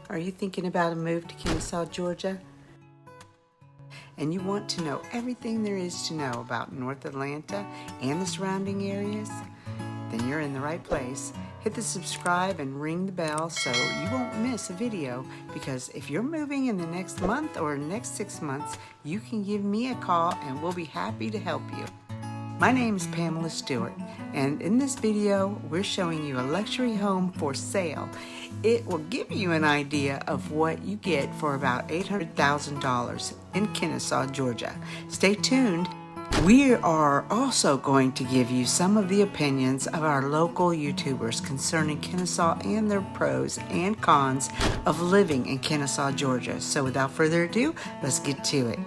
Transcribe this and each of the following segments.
Are you thinking about a move to Kennesaw, Georgia? And you want to know everything there is to know about North Atlanta and the surrounding areas? Then you're in the right place. Hit the subscribe and ring the bell so you won't miss a video, because if you're moving in the next month or next 6 months, you can give me a call and we'll be happy to help you. My name is Pamela Stewart, and in this video we're showing you a luxury home for sale. It will give you an idea of what you get for about $800,000 in Kennesaw, Georgia. Stay tuned. We are also going to give you some of the opinions of our local YouTubers concerning Kennesaw and their pros and cons of living in Kennesaw, Georgia. So without further ado, let's get to it.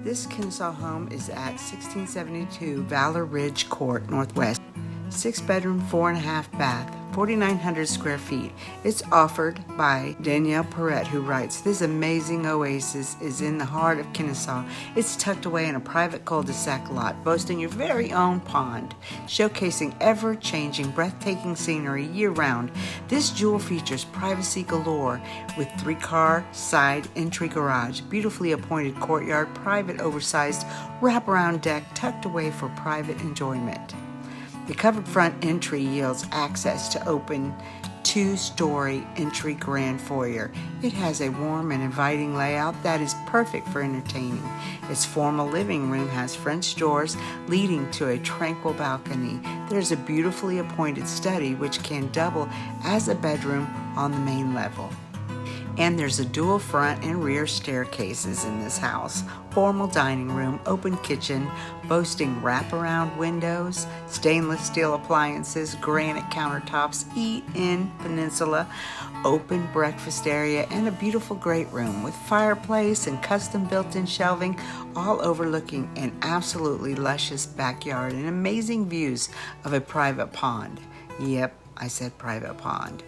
This Kennesaw home is at 1672 Valor Ridge Court Northwest. 6-bedroom, 4.5 bath, 4,900 square feet. It's offered by Danielle Perrette, who writes, "This amazing oasis is in the heart of Kennesaw. It's tucked away in a private cul-de-sac lot, boasting your very own pond, showcasing ever-changing, breathtaking scenery year-round. This jewel features privacy galore with 3-car side entry garage, beautifully appointed courtyard, private oversized wraparound deck tucked away for private enjoyment. The covered front entry yields access to open 2-story entry grand foyer. It has a warm and inviting layout that is perfect for entertaining. Its formal living room has French doors leading to a tranquil balcony. There's a beautifully appointed study which can double as a bedroom on the main level. And there's a dual front and rear staircases in this house. Formal dining room, open kitchen, boasting wraparound windows, stainless steel appliances, granite countertops, eat-in peninsula, open breakfast area, and a beautiful great room with fireplace and custom built-in shelving, all overlooking an absolutely luscious backyard and amazing views of a private pond." Yep, I said private pond.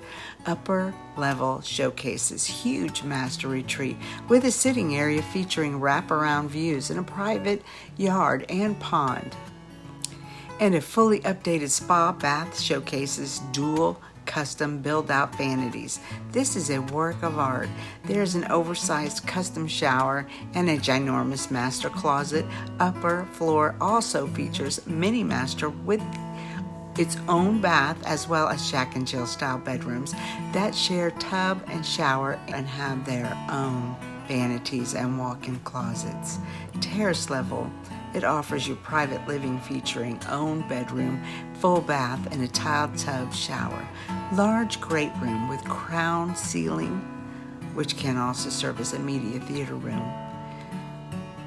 Upper level showcases huge master retreat with a sitting area featuring wraparound views and a private yard and pond. And a fully updated spa bath showcases dual custom build-out vanities. This is a work of art. There's an oversized custom shower and a ginormous master closet. Upper floor also features mini master with its own bath, as well as shack and chill style bedrooms that share tub and shower and have their own vanities and walk-in closets. Terrace level, it offers you private living featuring own bedroom, full bath, and a tiled tub shower. Large great room with crown ceiling, which can also serve as a media theater room.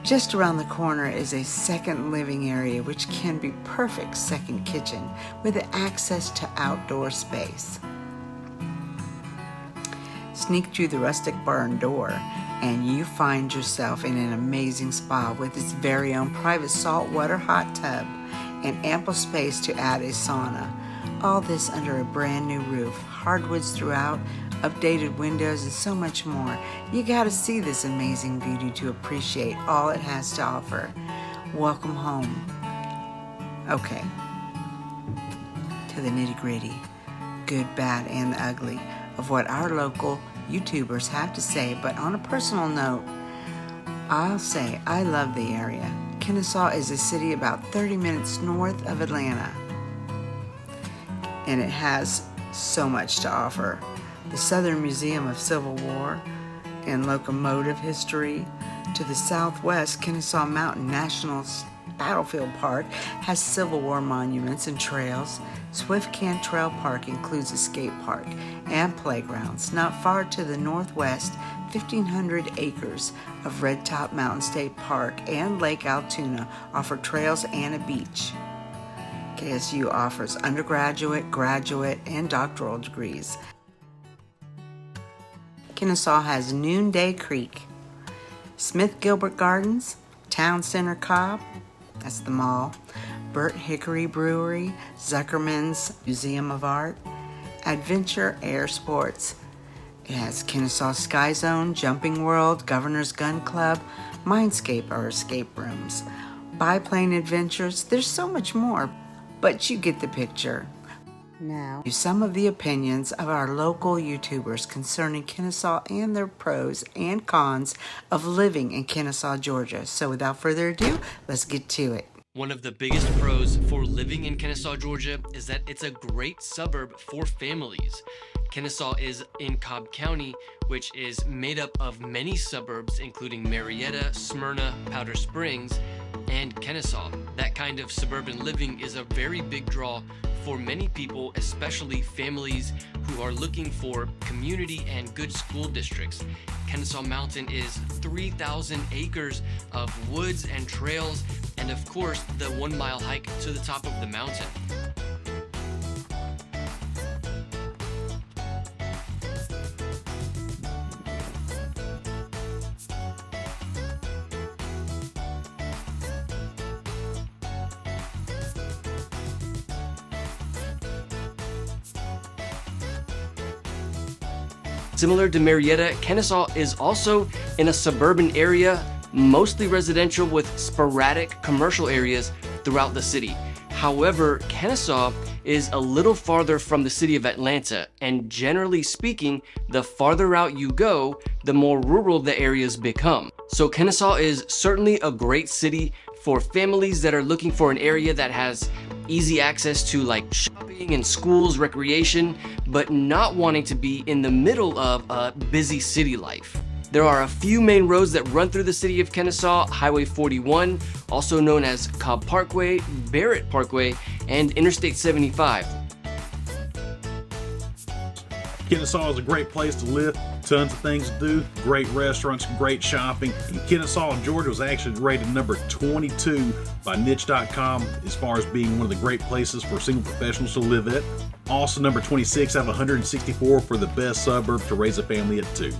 Just around the corner is a second living area, which can be perfect second kitchen with access to outdoor space. Sneak through the rustic barn door and you find yourself in an amazing spa with its very own private saltwater hot tub and ample space to add a sauna. All this under a brand new roof, hardwoods throughout, updated windows, and so much more. You gotta see this amazing beauty to appreciate all it has to offer. Welcome home. Okay, to the nitty-gritty, good, bad, and the ugly of what our local YouTubers have to say. But on a personal note, I'll say I love the area. Kennesaw is a city about 30 minutes north of Atlanta, and it has so much to offer. The Southern Museum of Civil War and Locomotive History. To the southwest, Kennesaw Mountain National Battlefield Park has Civil War monuments and trails. Swift Cantrell Park includes a skate park and playgrounds. Not far to the northwest, 1,500 acres of Red Top Mountain State Park and Lake Altoona offer trails and a beach. KSU offers undergraduate, graduate, and doctoral degrees. Kennesaw has Noonday Creek, Smith Gilbert Gardens, Town Center Cobb, that's the mall, Burt Hickory Brewery, Zuckerman's Museum of Art, Adventure Air Sports. It has Kennesaw Sky Zone, Jumping World, Governor's Gun Club, Mindscape or escape rooms, biplane adventures. There's so much more, but you get the picture. Now, some of the opinions of our local YouTubers concerning Kennesaw and their pros and cons of living in Kennesaw, Georgia. So without further ado, let's get to it. One of the biggest pros for living in Kennesaw, Georgia is that it's a great suburb for families. Kennesaw is in Cobb County, which is made up of many suburbs, including Marietta, Smyrna, Powder Springs, and Kennesaw. That kind of suburban living is a very big draw for many people, especially families who are looking for community and good school districts. Kennesaw Mountain is 3,000 acres of woods and trails, and of course, the 1 mile hike to the top of the mountain. Similar to Marietta, Kennesaw is also in a suburban area, mostly residential with sporadic commercial areas throughout the city. However, Kennesaw is a little farther from the city of Atlanta, and generally speaking, the farther out you go, the more rural the areas become. So Kennesaw is certainly a great city for families that are looking for an area that has easy access to like shopping and schools, recreation, but not wanting to be in the middle of a busy city life. There are a few main roads that run through the city of Kennesaw: Highway 41, also known as Cobb Parkway, Barrett Parkway, and Interstate 75. Kennesaw is a great place to live, tons of things to do, great restaurants, great shopping. And Kennesaw, Georgia was actually rated number 22 by niche.com as far as being one of the great places for single professionals to live at. Also number 26 out of 164 for the best suburb to raise a family at 2.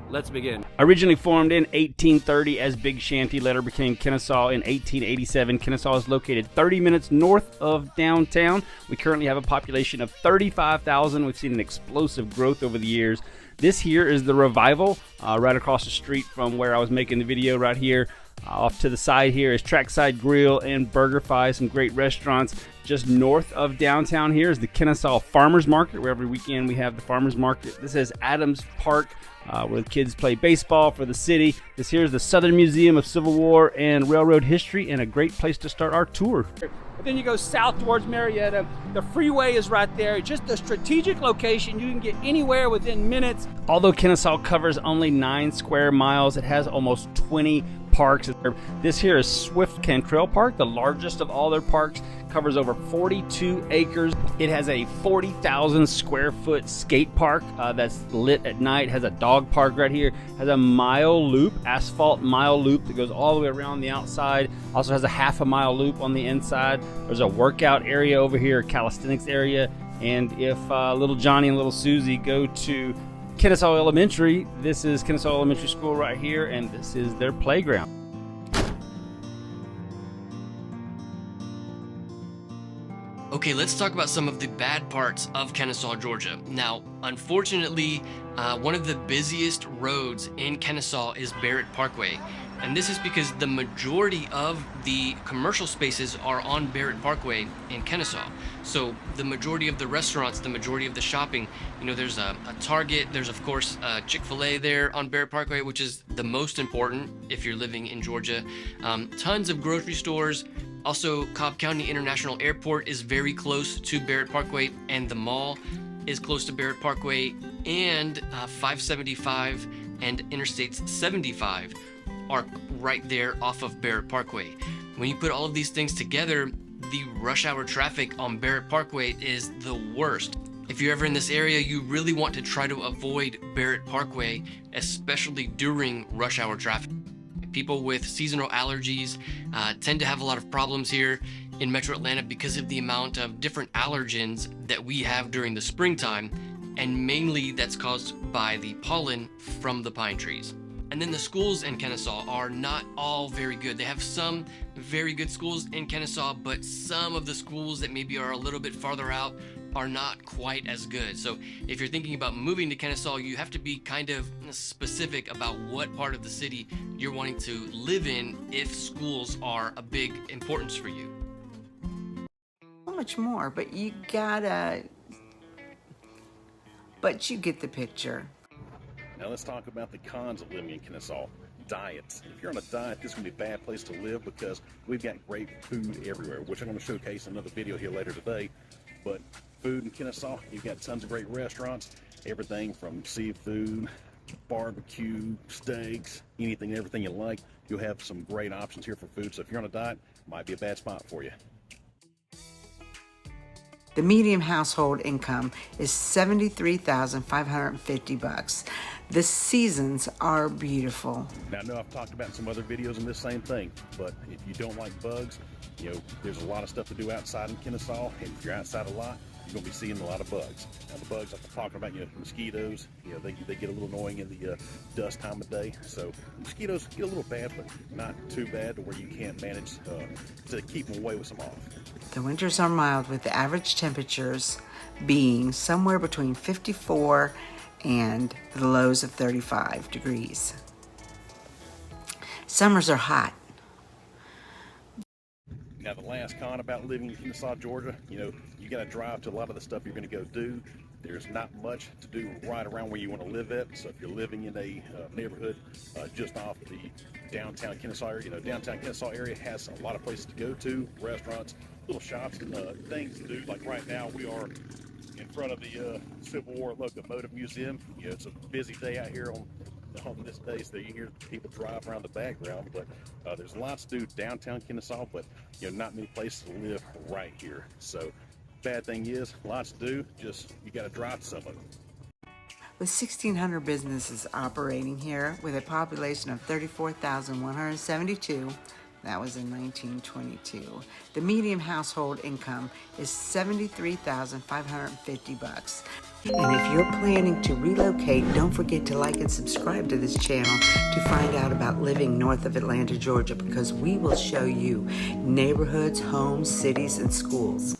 Let's begin. Originally formed in 1830 as Big Shanty, later became Kennesaw in 1887. Kennesaw is located 30 minutes north of downtown. We currently have a population of 35,000. We've seen an explosive growth over the years. This here is the Revival, right across the street from where I was making the video right here. Off to the side here is Trackside Grill and BurgerFi, some great restaurants. Just north of downtown here is the Kennesaw Farmers Market, where every weekend we have the Farmers Market. This is Adams Park, where the kids play baseball for the city. This here is the Southern Museum of Civil War and Railroad History, and a great place to start our tour. But then you go south towards Marietta. The freeway is right there. Just a strategic location. You can get anywhere within minutes. Although Kennesaw covers only 9 square miles, it has almost 20 parks. This here is Swift Cantrell Park, the largest of all their parks. Covers over 42 acres. It has a 40,000 square foot skate park that's lit at night. Has a dog park right here. Has a mile loop, asphalt mile loop that goes all the way around the outside. Also has a half-a mile loop on the inside. There's a workout area over here, a calisthenics area. And if little Johnny and little Susie go to Kennesaw Elementary, this is Kennesaw Elementary School right here, and this is their playground. Okay, let's talk about some of the bad parts of Kennesaw, Georgia. Now, unfortunately, one of the busiest roads in Kennesaw is Barrett Parkway. And this is because the majority of the commercial spaces are on Barrett Parkway in Kennesaw. So the majority of the restaurants, the majority of the shopping, you know, there's a Target, there's of course Chick-fil-A there on Barrett Parkway, which is the most important if you're living in Georgia. Tons of grocery stores. Also, Cobb County International Airport is very close to Barrett Parkway, and the mall is close to Barrett Parkway, and 575 and Interstate 75 are right there off of Barrett Parkway. When you put all of these things together, the rush hour traffic on Barrett Parkway is the worst. If you're ever in this area, you really want to try to avoid Barrett Parkway, especially during rush hour traffic. People with seasonal allergies tend to have a lot of problems here in Metro Atlanta because of the amount of different allergens that we have during the springtime, and mainly that's caused by the pollen from the pine trees. And then the schools in Kennesaw are not all very good. They have some very good schools in Kennesaw, but some of the schools that maybe are a little bit farther out are not quite as good. So if you're thinking about moving to Kennesaw, you have to be kind of specific about what part of the city you're wanting to live in if schools are a big importance for you. much more, but you get the picture. Now let's talk about the cons of living in Kennesaw. Diets. If you're on a diet, this is going to be a bad place to live because we've got great food everywhere, which I'm going to showcase in another video here later today. But food in Kennesaw, you've got tons of great restaurants, everything from seafood, barbecue, steaks, anything and everything you like. You'll have some great options here for food. So if you're on a diet, it might be a bad spot for you. The median household income is $73,550. The seasons are beautiful. Now I know I've talked about some other videos on this same thing, but if you don't like bugs, you know, there's a lot of stuff to do outside in Kennesaw, and if you're outside a lot, you're going to be seeing a lot of bugs. Now the bugs, like I'm talking about, you know, mosquitoes, you know, they get a little annoying in the dust time of day. So mosquitoes get a little bad, but not too bad to where you can't manage to keep them away with some off. The winters are mild with the average temperatures being somewhere between 54 and the lows of 35 degrees. Summers are hot. Now the last con about living in Kennesaw, Georgia, you know, you got to drive to a lot of the stuff you're going to go do. There's not much to do right around where you want to live at. So if you're living in a neighborhood just off the downtown Kennesaw area, you know, downtown Kennesaw area has a lot of places to go to, restaurants, little shops and things to do. Like right now we are in front of the Civil War Locomotive Museum. You know, it's a busy day out here on this day, so you hear people drive around the background, but there's lots to do downtown Kennesaw, but you know, not many places to live right here. So bad thing is, lots to do, just you got to drive to some of them. With 1,600 businesses operating here, with a population of 34,172, that was in 1922. The median household income is $73,550. And if you're planning to relocate, don't forget to like and subscribe to this channel to find out about living north of Atlanta, Georgia, because we will show you neighborhoods, homes, cities, and schools.